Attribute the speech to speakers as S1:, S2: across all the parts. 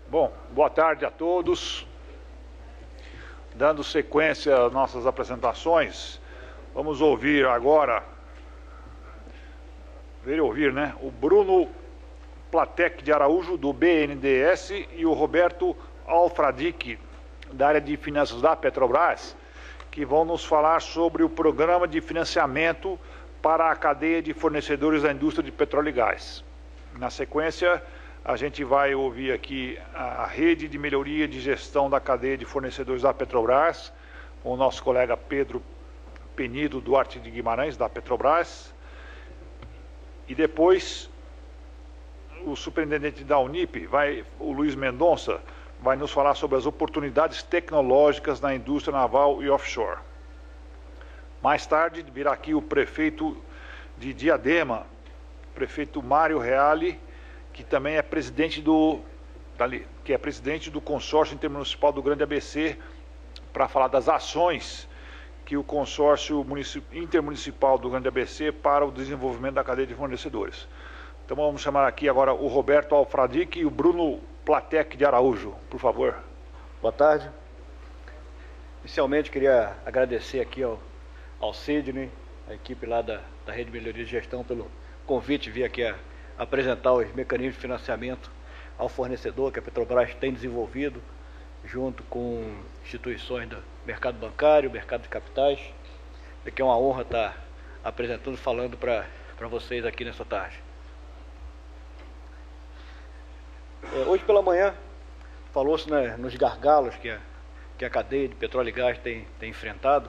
S1: Bom, boa tarde a todos. Dando sequência às nossas apresentações, vamos ouvir agora, o Bruno Platek de Araújo, do BNDES, e o Roberto Alfradique, da área de finanças da Petrobras, que vão nos falar sobre o programa de financiamento para a cadeia de fornecedores da indústria de petróleo e gás. Na sequência, a gente vai ouvir aqui a rede de melhoria de gestão da cadeia de fornecedores da Petrobras, com o nosso colega Pedro Penido Duarte de Guimarães, da Petrobras. E depois, o superintendente da Unip, o Luiz Mendonça, vai nos falar sobre as oportunidades tecnológicas na indústria naval e offshore. Mais tarde, virá aqui o prefeito de Diadema, prefeito Mário Reale, que também é presidente do consórcio intermunicipal do Grande ABC, para falar das ações que o consórcio intermunicipal do Grande ABC para o desenvolvimento da cadeia de fornecedores. Então vamos chamar aqui agora o Roberto Alfradique e o Bruno Platek de Araújo, por favor.
S2: Boa tarde. Inicialmente queria agradecer aqui ao Sidney, a equipe lá da Rede de Melhoria de Gestão, pelo convite de vir aqui apresentar os mecanismos de financiamento ao fornecedor que a Petrobras tem desenvolvido, junto com instituições do mercado bancário, mercado de capitais. Aqui é uma honra estar apresentando, falando para vocês aqui nessa tarde. Hoje pela manhã falou-se nos gargalos que a cadeia de petróleo e gás tem enfrentado.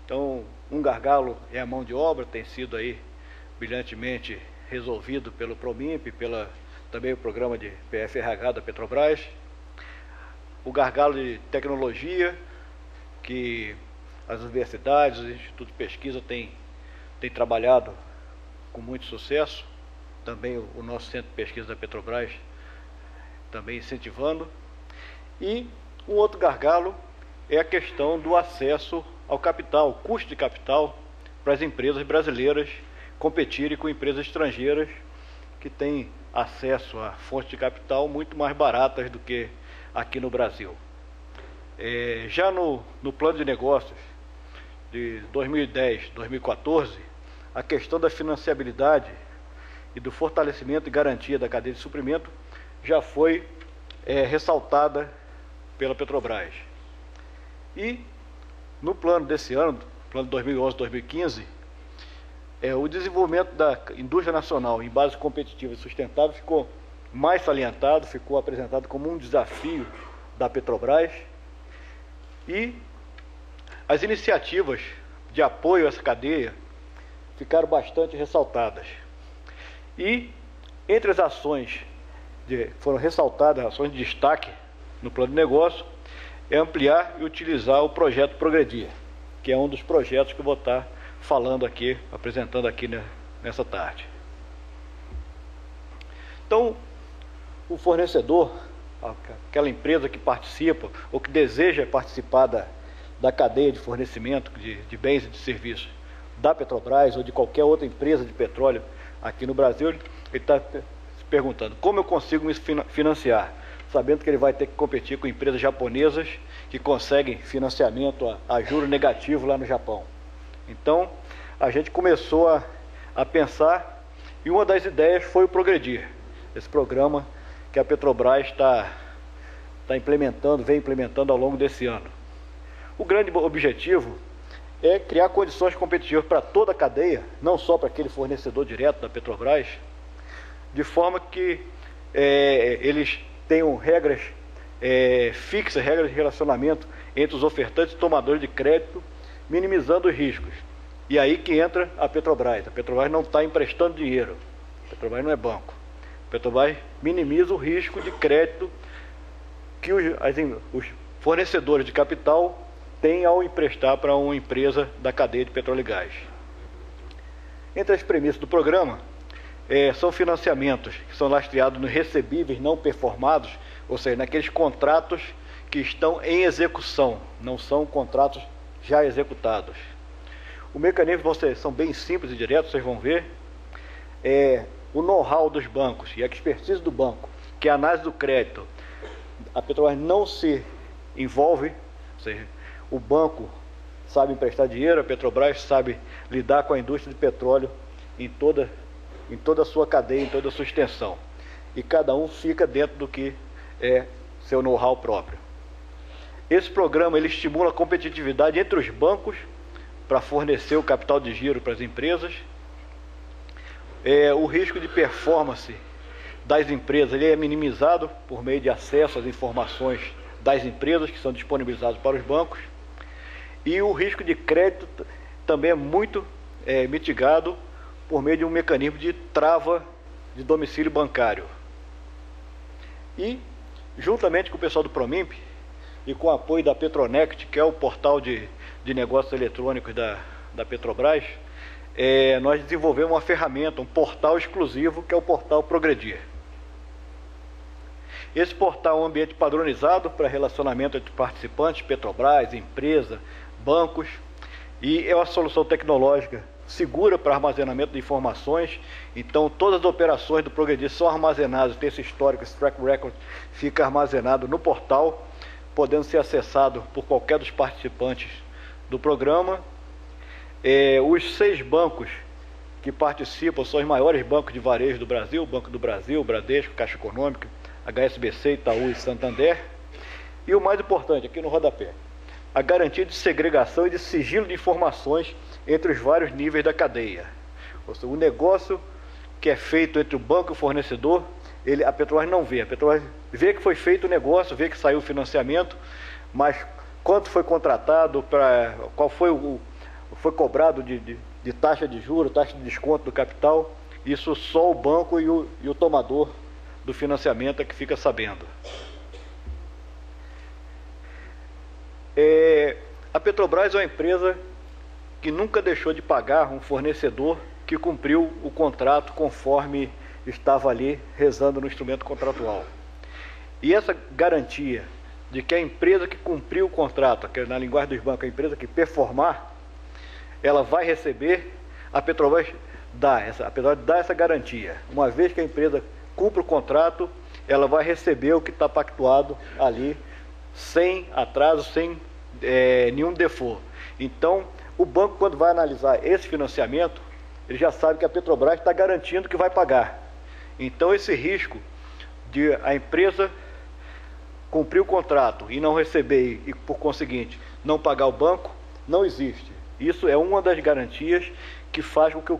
S2: Então, um gargalo é a mão de obra, tem sido aí brilhantemente resolvido pelo PROMIMP, também o programa de PFRH da Petrobras. O gargalo de tecnologia, que as universidades, os institutos de pesquisa têm trabalhado com muito sucesso. Também o nosso centro de pesquisa da Petrobras também incentivando. E um outro gargalo é a questão do acesso ao capital, o custo de capital para as empresas brasileiras competirem com empresas estrangeiras que têm acesso a fontes de capital muito mais baratas do que aqui no Brasil. Já no plano de negócios de 2010, 2014, a questão da financiabilidade e do fortalecimento e garantia da cadeia de suprimento já foi ressaltada pela Petrobras. E no plano desse ano, plano 2011-2015, o desenvolvimento da indústria nacional em base competitiva e sustentável ficou mais salientado, ficou apresentado como um desafio da Petrobras, e as iniciativas de apoio a essa cadeia ficaram bastante ressaltadas. E entre as ações foram ressaltadas, ações de destaque no plano de negócio, é ampliar e utilizar o projeto Progredir, que é um dos projetos que eu vou estar falando aqui, apresentando aqui nessa tarde. Então, o fornecedor, aquela empresa que participa ou que deseja participar da cadeia de fornecimento de bens e de serviços da Petrobras ou de qualquer outra empresa de petróleo aqui no Brasil, ele está se perguntando: como eu consigo me financiar? Sabendo que ele vai ter que competir com empresas japonesas que conseguem financiamento a juros negativos lá no Japão. Então, a gente começou a pensar, e uma das ideias foi o Progredir, esse programa que a Petrobras vem implementando ao longo desse ano. O grande objetivo é criar condições competitivas para toda a cadeia, não só para aquele fornecedor direto da Petrobras, de forma que eles tenham regras fixas, regras de relacionamento entre os ofertantes e tomadores de crédito, minimizando os riscos. E aí que entra a Petrobras. A Petrobras não está emprestando dinheiro. A Petrobras não é banco. A Petrobras minimiza o risco de crédito que os fornecedores de capital têm ao emprestar para uma empresa da cadeia de petróleo e gás. Entre as premissas do programa, são financiamentos que são lastreados nos recebíveis não performados, ou seja, naqueles contratos que estão em execução, não são contratos já executados. O mecanismo são bem simples e diretos, vocês vão ver. O know-how dos bancos e a expertise do banco, que é a análise do crédito, a Petrobras não se envolve, ou seja, o banco sabe emprestar dinheiro, a Petrobras sabe lidar com a indústria de petróleo em toda a sua cadeia, em toda a sua extensão. E cada um fica dentro do que é seu know-how próprio. Esse programa ele estimula a competitividade entre os bancos para fornecer o capital de giro para as empresas. O risco de performance das empresas ele é minimizado por meio de acesso às informações das empresas que são disponibilizadas para os bancos. E o risco de crédito também é muito mitigado por meio de um mecanismo de trava de domicílio bancário. E, juntamente com o pessoal do Promimp e com o apoio da Petronect, que é o portal de negócios eletrônicos da Petrobras, nós desenvolvemos uma ferramenta, um portal exclusivo, que é o portal Progredir. Esse portal é um ambiente padronizado para relacionamento entre participantes, Petrobras, empresa, bancos, e é uma solução tecnológica segura para armazenamento de informações. Então todas as operações do Progredir são armazenadas, tem esse histórico, esse track record fica armazenado no portal, podendo ser acessado por qualquer dos participantes do programa. Os 6 bancos que participam são os maiores bancos de varejo do Brasil: Banco do Brasil, Bradesco, Caixa Econômica, HSBC, Itaú e Santander. E o mais importante, aqui no rodapé, a garantia de segregação e de sigilo de informações entre os vários níveis da cadeia. Ou seja, o negócio que é feito entre o banco e o fornecedor, a Petrobras não vê. A Petrobras vê que foi feito o negócio, vê que saiu o financiamento, mas quanto foi contratado, qual foi cobrado de taxa de juros, taxa de desconto do capital, isso só o banco e o tomador do financiamento é que fica sabendo. A Petrobras é uma empresa que nunca deixou de pagar um fornecedor que cumpriu o contrato conforme estava ali rezando no instrumento contratual. E essa garantia de que a empresa que cumpriu o contrato, que na linguagem dos bancos, a empresa que performar, ela vai receber, a Petrobras dá essa garantia. Uma vez que a empresa cumpre o contrato, ela vai receber o que está pactuado ali, sem atraso, sem nenhum default. Então, o banco, quando vai analisar esse financiamento, ele já sabe que a Petrobras está garantindo que vai pagar. Então, esse risco de a empresa cumprir o contrato e não receber e, por conseguinte, não pagar o banco, não existe. Isso é uma das garantias que faz com que o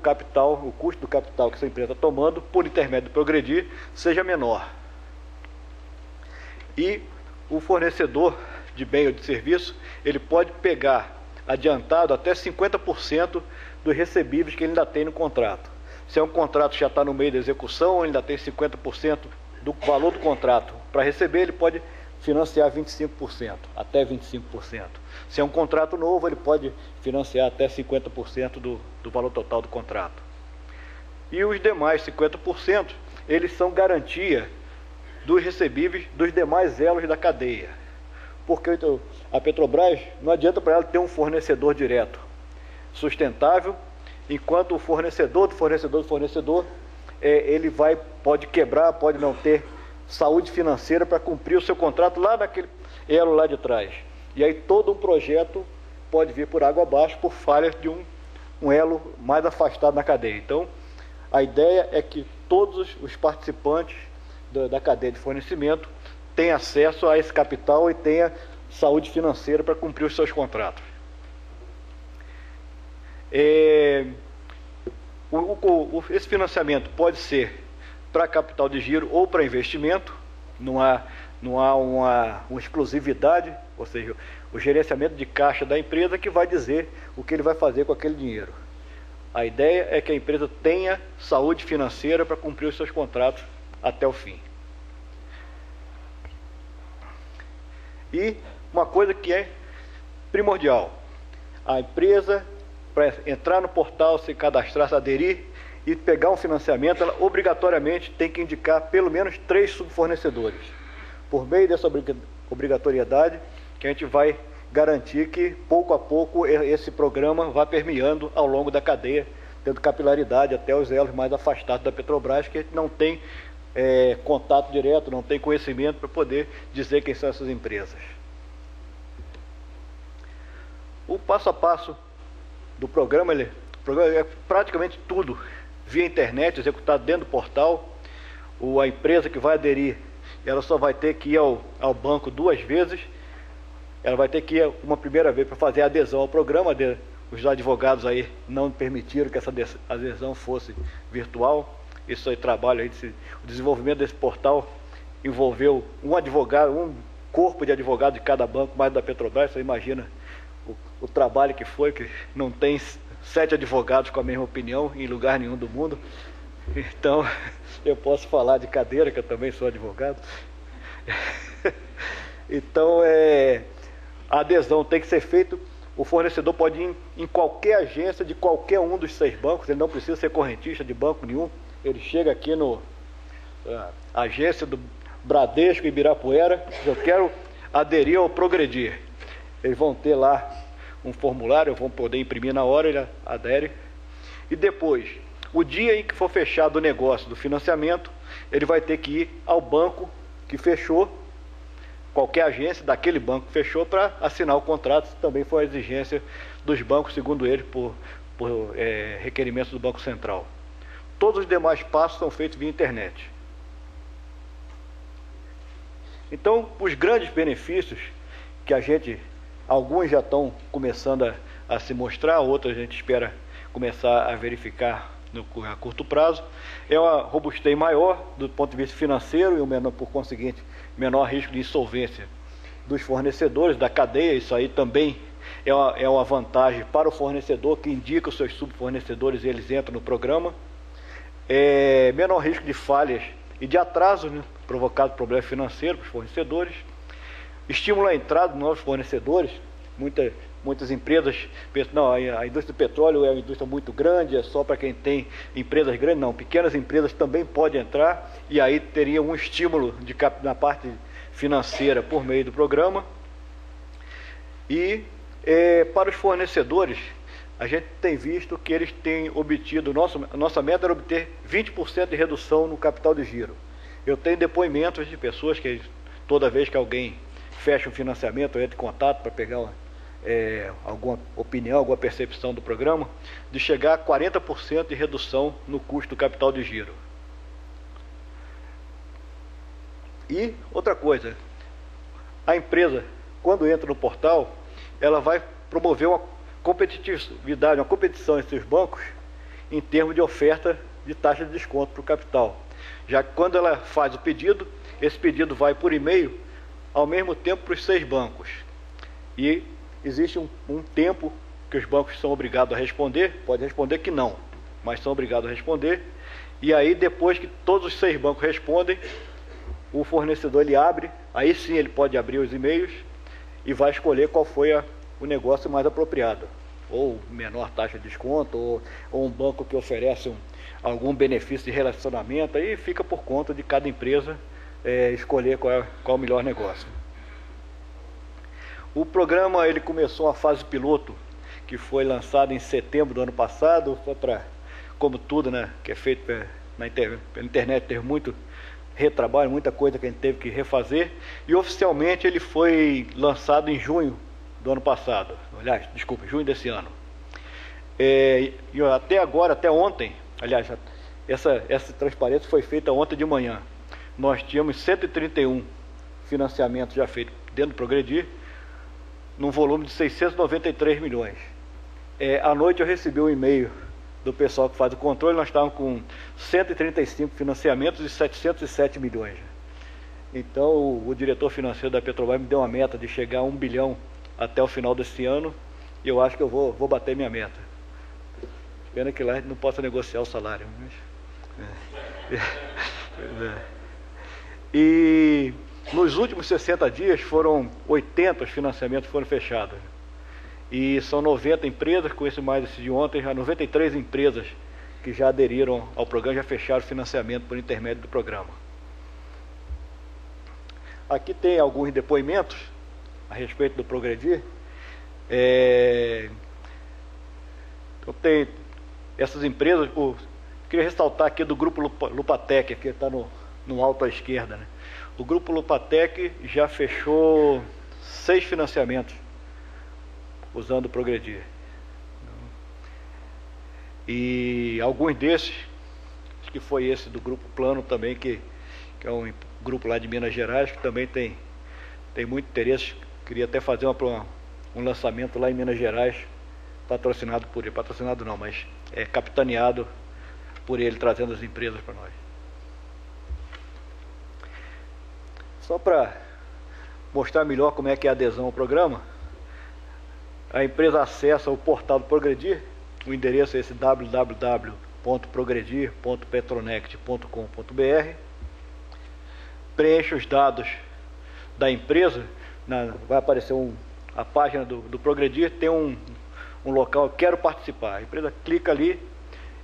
S2: custo do capital que essa empresa está tomando, por intermédio do Progredir, seja menor. E o fornecedor de bem ou de serviço, ele pode pegar adiantado até 50% dos recebíveis que ele ainda tem no contrato. Se é um contrato que já está no meio da execução, ele ainda tem 50% do valor do contrato para receber, ele pode financiar 25%, até 25%. Se é um contrato novo, ele pode financiar até 50% do valor total do contrato. E os demais 50%, eles são garantia dos recebíveis dos demais elos da cadeia. Porque a Petrobras, não adianta para ela ter um fornecedor direto sustentável, enquanto o fornecedor do fornecedor, ele pode quebrar, pode não ter saúde financeira para cumprir o seu contrato lá naquele elo lá de trás. E aí todo um projeto pode vir por água abaixo por falhas de um elo mais afastado na cadeia. Então, a ideia é que todos os participantes da cadeia de fornecimento tenham acesso a esse capital e tenham saúde financeira para cumprir os seus contratos. Esse financiamento pode ser para capital de giro ou para investimento, não há uma exclusividade, ou seja, o gerenciamento de caixa da empresa que vai dizer o que ele vai fazer com aquele dinheiro. A ideia é que a empresa tenha saúde financeira para cumprir os seus contratos até o fim. E uma coisa que é primordial, a empresa, para entrar no portal, se cadastrar, se aderir e pegar um financiamento, ela obrigatoriamente tem que indicar pelo menos 3 subfornecedores. Por meio dessa obrigatoriedade, que a gente vai garantir que, pouco a pouco, esse programa vá permeando ao longo da cadeia, tendo capilaridade até os elos mais afastados da Petrobras, que não tem contato direto, não tem conhecimento para poder dizer quem são essas empresas. O passo a passo do programa, o programa é praticamente tudo via internet, executado dentro do portal. A empresa que vai aderir, ela só vai ter que ir ao banco 2 vezes. Ela vai ter que ir uma primeira vez para fazer a adesão ao programa. Os advogados aí não permitiram que essa adesão fosse virtual. Isso aí, o desenvolvimento desse portal envolveu um advogado, um corpo de advogado de cada banco, mais da Petrobras. Você imagina o trabalho que foi, que não tem 7 advogados com a mesma opinião em lugar nenhum do mundo. Então, eu posso falar de cadeira, que eu também sou advogado. Então, a adesão tem que ser feita. O fornecedor pode ir em qualquer agência de qualquer um dos 6 bancos. Ele não precisa ser correntista de banco nenhum. Ele chega aqui no agência do Bradesco em Ibirapuera. Eu quero aderir ao Progredir. Eles vão ter lá um formulário, vão poder imprimir na hora, ele adere. E depois, o dia em que for fechado o negócio do financiamento, ele vai ter que ir ao banco que fechou, qualquer agência daquele banco que fechou, para assinar o contrato. Isso também foi a exigência dos bancos, segundo eles, por requerimentos do Banco Central. Todos os demais passos são feitos via internet. Então, os grandes benefícios que alguns já estão começando a se mostrar, outros a gente espera começar a verificar a curto prazo, é uma robustez maior do ponto de vista financeiro e, por conseguinte, menor risco de insolvência dos fornecedores, da cadeia. Isso aí também é uma vantagem para o fornecedor, que indica os seus subfornecedores e eles entram no programa. Menor risco de falhas e de atraso, né, provocado por problema financeiro para os fornecedores. Estimula a entrada de novos fornecedores. Muitas empresas pensam, não, a indústria do petróleo é uma indústria muito grande, é só para quem tem empresas grandes. Não, pequenas empresas também podem entrar, e aí teria um estímulo na parte financeira por meio do programa. E para os fornecedores, a gente tem visto que eles têm obtido, a nossa meta era obter 20% de redução no capital de giro. Eu tenho depoimentos de pessoas que toda vez que alguém fecha um financiamento, eu entro em contato para pegar alguma opinião, alguma percepção do programa, de chegar a 40% de redução no custo do capital de giro. E outra coisa, a empresa, quando entra no portal, ela vai promover uma competitividade, uma competição entre os bancos em termos de oferta de taxa de desconto para o capital. Já que quando ela faz o pedido, esse pedido vai por e-mail ao mesmo tempo para os 6 bancos. E existe um tempo que os bancos são obrigados a responder, pode responder que não, mas são obrigados a responder. E aí, depois que todos os 6 bancos respondem, o fornecedor ele abre, aí sim ele pode abrir os e-mails e vai escolher qual foi o negócio mais apropriado, ou menor taxa de desconto, ou um banco que oferece algum benefício de relacionamento. Aí fica por conta de cada empresa escolher qual é o melhor negócio. O programa ele começou a fase piloto, que foi lançada em setembro do ano passado. Foi como tudo, né, que é feito pela internet, teve muito retrabalho, muita coisa que a gente teve que refazer, e oficialmente ele foi lançado em junho do ano passado, aliás, desculpa, junho desse ano. E até agora, até ontem, aliás, essa transparência foi feita ontem de manhã. Nós tínhamos 131 financiamentos já feitos dentro do Progredir, num volume de 693 milhões. À noite eu recebi um e-mail do pessoal que faz o controle, nós estávamos com 135 financiamentos e 707 milhões. Então o diretor financeiro da Petrobras me deu uma meta de chegar a 1 bilhão até o final desse ano, e eu acho que eu vou bater minha meta. Pena que lá a gente não possa negociar o salário. Mas... E nos últimos 60 dias foram 80 financiamentos foram fechados. E são 90 empresas, com esse mais esse de ontem, já 93 empresas que já aderiram ao programa, já fecharam financiamento por intermédio do programa. Aqui tem alguns depoimentos a respeito do Progredir. Eu tenho essas empresas, queria ressaltar aqui do grupo Lupatec, que está no no alto à esquerda, né? O Grupo Lupatec já fechou 6 financiamentos usando o Progredir. E alguns desses, acho que foi esse do Grupo Plano também, que é um grupo lá de Minas Gerais, que também tem muito interesse. Queria até fazer um lançamento lá em Minas Gerais, patrocinado por ele. Patrocinado não, mas capitaneado por ele, trazendo as empresas para nós. Só para mostrar melhor como é que é a adesão ao programa, a empresa acessa o portal do Progredir. O endereço é esse www.progredir.petronect.com.br. Preenche os dados da empresa, vai aparecer a página do Progredir, tem um local, quero participar. A empresa clica ali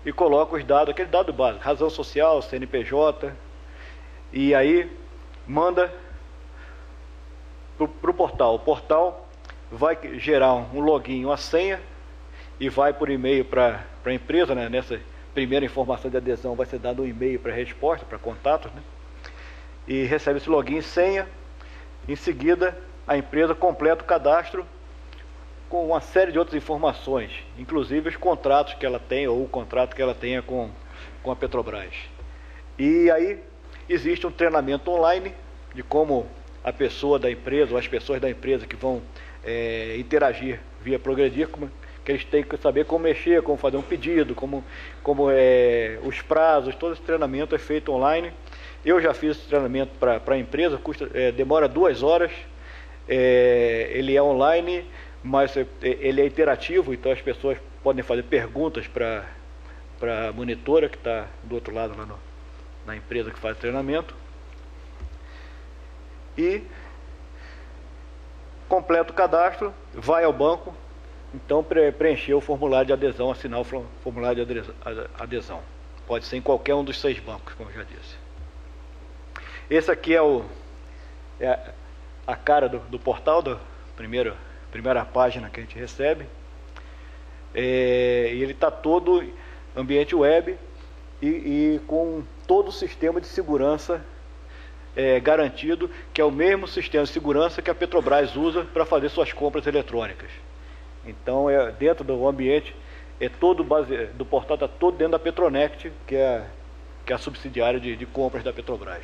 S2: e coloca os dados, aquele dado básico, razão social, CNPJ, e aí manda para o portal. O portal vai gerar um login, uma senha, e vai por e-mail para a empresa, né? Nessa primeira informação de adesão vai ser dado um e-mail para resposta, para contatos, né? E recebe esse login e senha. Em seguida, a empresa completa o cadastro com uma série de outras informações, inclusive os contratos que ela tem, ou o contrato que ela tenha com a Petrobras. E aí existe um treinamento online de como a pessoa da empresa, ou as pessoas da empresa que vão interagir via Progredir, que eles têm que saber como mexer, como fazer um pedido, como os prazos. Todo esse treinamento é feito online. Eu já fiz esse treinamento para a empresa, demora 2 horas, ele é online, mas ele é interativo, então as pessoas podem fazer perguntas para a monitora que está do outro lado lá na empresa que faz o treinamento. E completa o cadastro, vai ao banco, então preencher o formulário de adesão, assinar o formulário de adesão. Pode ser em qualquer um dos 6 bancos, como eu já disse. Esse aqui é a cara do portal, da primeira página que a gente recebe. E ele está todo ambiente web e com todo o sistema de segurança garantido, que é o mesmo sistema de segurança que a Petrobras usa para fazer suas compras eletrônicas. Então, dentro do ambiente, do portal está todo dentro da Petronect, que é a subsidiária de compras da Petrobras.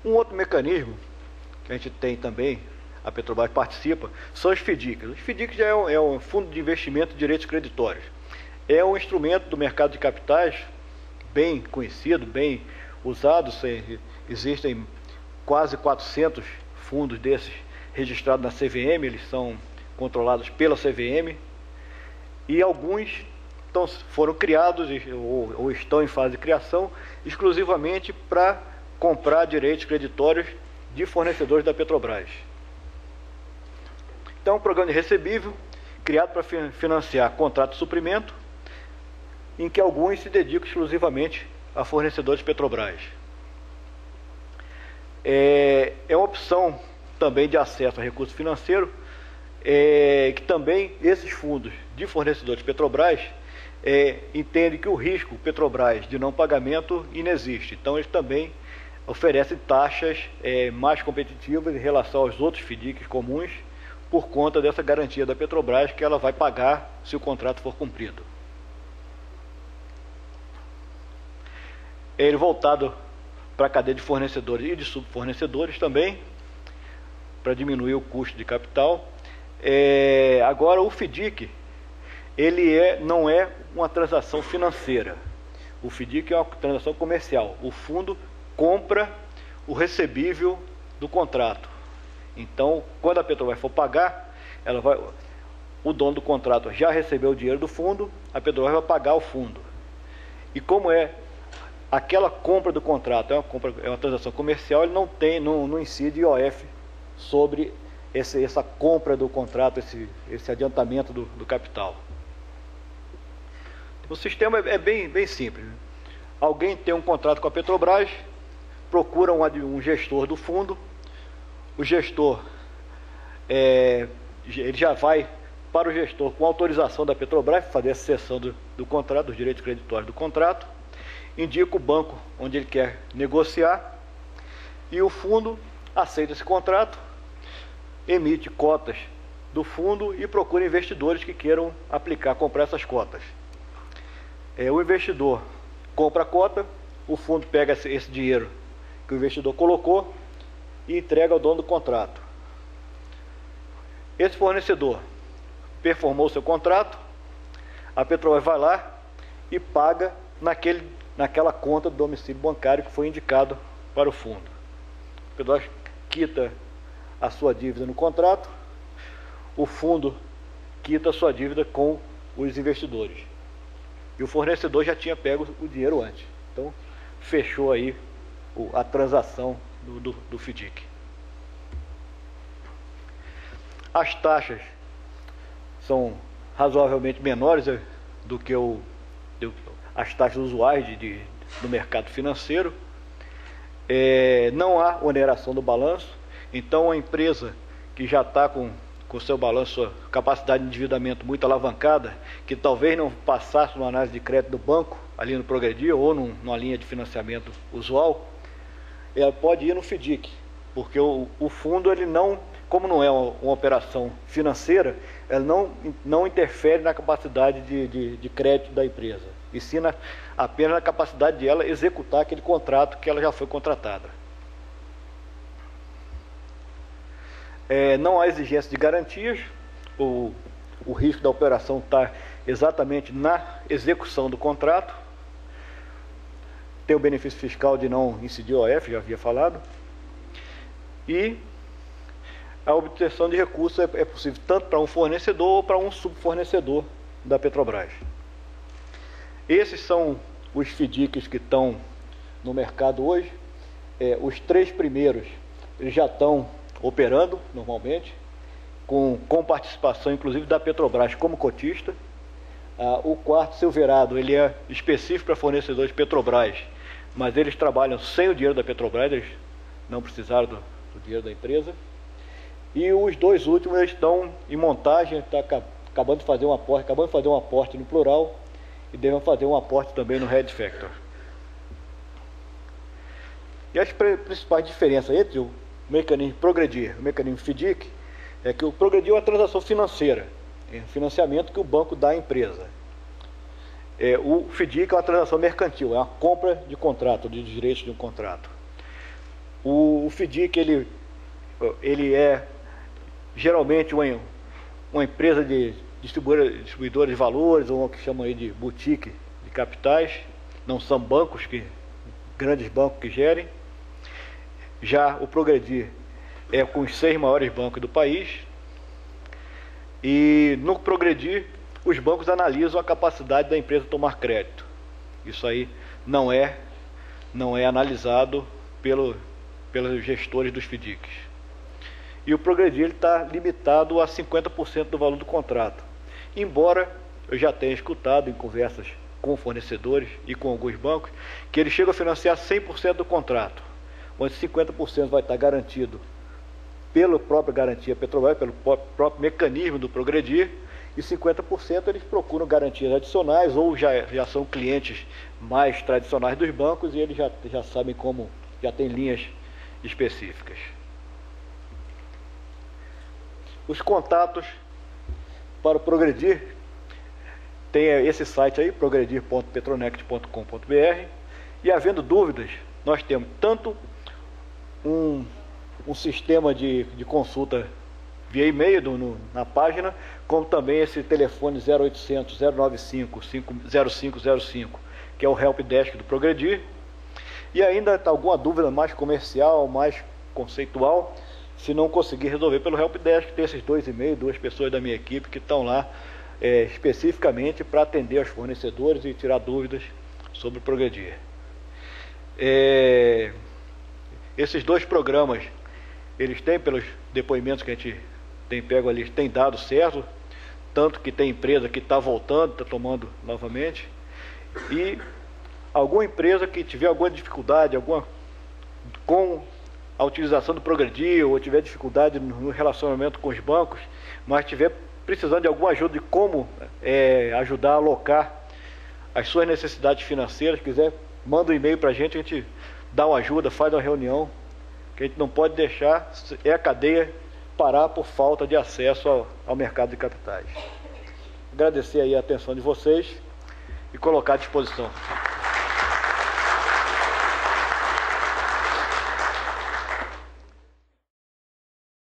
S2: Um outro mecanismo que a gente tem também, a Petrobras participa, são os FDICs. Os FDICs já é um Fundo de Investimento de Direitos Creditórios. É um instrumento do mercado de capitais bem conhecido, bem usado. Existem quase 400 fundos desses registrados na CVM, eles são controlados pela CVM, e alguns foram criados ou estão em fase de criação exclusivamente para comprar direitos creditórios de fornecedores da Petrobras. Então, um programa de recebível criado para financiar contrato de suprimento, em que alguns se dedicam exclusivamente a fornecedores de Petrobras. É uma opção também de acesso a recurso financeiro, que também esses fundos de fornecedores de Petrobras entendem que o risco Petrobras de não pagamento inexiste. Então, eles também oferecem taxas mais competitivas em relação aos outros FDICs comuns, por conta dessa garantia da Petrobras que ela vai pagar se o contrato for cumprido. Ele voltado para a cadeia de fornecedores e de subfornecedores também, para diminuir o custo de capital. Agora, o FDIC, ele não é uma transação financeira. O FDIC é uma transação comercial. O fundo compra o recebível do contrato. Então, quando a Petrobras for pagar, o dono do contrato já recebeu o dinheiro do fundo, a Petrobras vai pagar o fundo. E como aquela compra do contrato é uma transação comercial, ele não incide IOF sobre essa compra do contrato, esse adiantamento do capital. O sistema é bem simples. Alguém tem um contrato com a Petrobras, procura um gestor do fundo, o gestor ele já vai para o gestor com autorização da Petrobras fazer a cessão do contrato, dos direitos creditórios do contrato, indica o banco onde ele quer negociar e o fundo aceita esse contrato, emite cotas do fundo e procura investidores que queiram comprar essas cotas. O investidor compra a cota, o fundo pega esse dinheiro que o investidor colocou e entrega ao dono do contrato. Esse fornecedor performou seu contrato, a Petrobras vai lá e paga naquela conta do domicílio bancário que foi indicado para o fundo. A Petrobras quita a sua dívida no contrato, o fundo quita a sua dívida com os investidores. E o fornecedor já tinha pego o dinheiro antes. Então, fechou aí a transação do FDIC. As taxas são razoavelmente menores do que as taxas usuais do mercado financeiro. Não há oneração do balanço, então a empresa que já está com seu balanço, sua capacidade de endividamento muito alavancada, que talvez não passasse numa análise de crédito do banco, ali no Progredir, ou numa linha de financiamento usual, ela pode ir no FDIC, porque o fundo, ele não, como não é uma operação financeira, ela não interfere na capacidade de crédito da empresa, e sim apenas na capacidade de ela executar aquele contrato que ela já foi contratada. Não há exigência de garantias, o risco da operação está exatamente na execução do contrato. Tem o benefício fiscal de não incidir OF, já havia falado. E a obtenção de recursos é possível tanto para um fornecedor ou para um subfornecedor da Petrobras. Esses são os FDICs que estão no mercado hoje. Os 3 primeiros eles já estão operando normalmente, com participação inclusive da Petrobras como cotista. O quarto, Silverado, ele é específico para fornecedores de Petrobras, mas eles trabalham sem o dinheiro da Petrobras, eles não precisaram do dinheiro da empresa. E os 2 últimos eles estão em montagem, está acabando de fazer um aporte no plural e devem fazer um aporte também no Red Factor. E as principais diferenças entre o mecanismo Progredir e o mecanismo FDIC é que o Progredir é uma transação financeira, financiamento que o banco dá à empresa. O FDIC é uma transação mercantil, é uma compra de contrato, de direitos de um contrato. O FDIC ele é geralmente uma empresa de distribuidora de valores, ou o que chamam aí de boutique de capitais, não são bancos, grandes bancos que gerem. Já o Progredir é com os 6 maiores bancos do país, e no Progredir os bancos analisam a capacidade da empresa tomar crédito. Isso aí não é analisado pelos gestores dos FDICs. E o Progredir está limitado a 50% do valor do contrato. Embora eu já tenha escutado em conversas com fornecedores e com alguns bancos que eles chegam a financiar 100% do contrato, onde 50% vai estar garantido pela própria garantia Petrobras, pelo próprio mecanismo do Progredir, e 50% eles procuram garantias adicionais, ou já são clientes mais tradicionais dos bancos e eles já sabem como, já tem linhas específicas. Os contatos para o Progredir, tem esse site aí, progredir.petronect.com.br, e havendo dúvidas, nós temos tanto um sistema de consulta via e-mail na página, como também esse telefone 0800 095 0505, que é o Help Desk do Progredir. E ainda está alguma dúvida mais comercial, mais conceitual, se não conseguir resolver pelo Help Desk, tem esses 2 e-mails, 2 pessoas da minha equipe que estão lá especificamente para atender aos fornecedores e tirar dúvidas sobre o Progredir. Esses 2 programas, eles têm, pelos depoimentos que a gente tem pego ali, tem dado certo, tanto que tem empresa que está voltando, está tomando novamente, e alguma empresa que tiver alguma dificuldade com a utilização do Progredir, ou tiver dificuldade no relacionamento com os bancos, mas tiver precisando de alguma ajuda de como ajudar a alocar as suas necessidades financeiras, quiser manda um e-mail para a gente dá uma ajuda, faz uma reunião, que a gente não pode deixar a cadeia parar por falta de acesso ao mercado de capitais. Agradecer aí a atenção de vocês e colocar à disposição.